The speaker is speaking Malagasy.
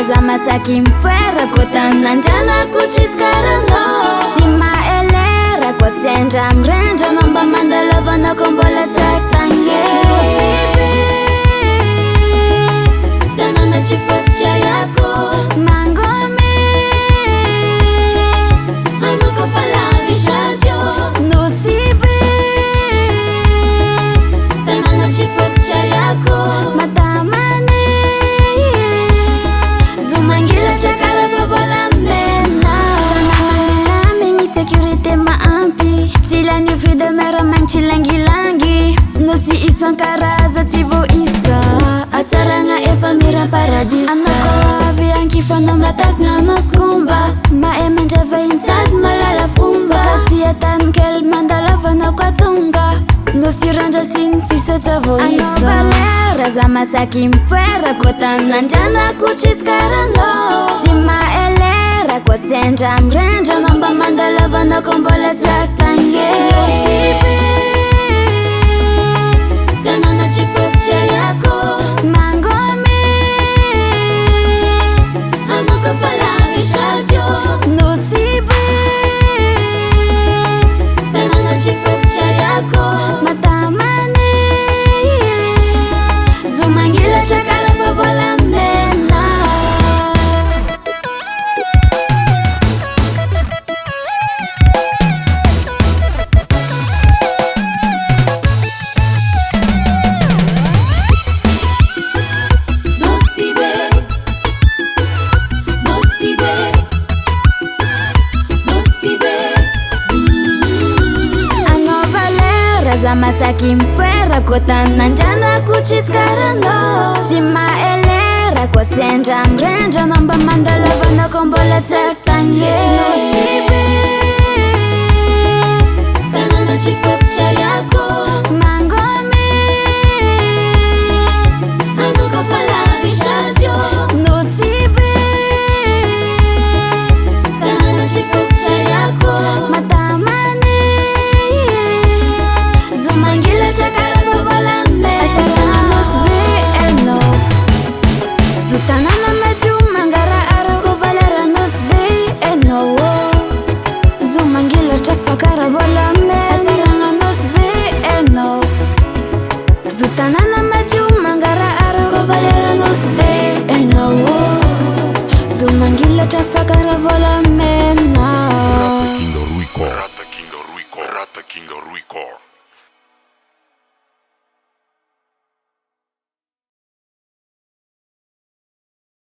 za masaky mipoera koa tany nandianako tsisy karanao tsy maelera koa sendra mirendra anao mba mandalavanako mbola tsy akitagny tanàna tsy fototsy ariako mangome anao kofa lavisazio nosibe tanàna tsy fototsy ariako matamane zomangila tsakara fa volamena tanàna sécurité maampy tsy lany fruit de mer magny tsy langilangy nosy isan-karaza tsy vo isa atsaragna efa miram-paradisa anako avy ankifanao matasina anao skomba mahay mandravainy sady malala fomba tia tany kely mandalavanao koa tonga nosy randrasiny sisa tsy vo isa anao valera za masaky mipoera koa tany nandianako tsisy karanao tsy maelera koa sendra mirendra anao mba mandalavanako mbola tsy akitagny tanàna tsy fototsy ariako mangome anao kofa lavisazio nosibe tanàna tsy fototsy ariako matamane zomangila tsakara fa volamena za masaky mipoera koa tany nandianako tsisy karanao tsy maelera koa sendra mirendra anao mba mandalavanako mbola tsy akitagny nosibe tanàna tsy fototsy ariako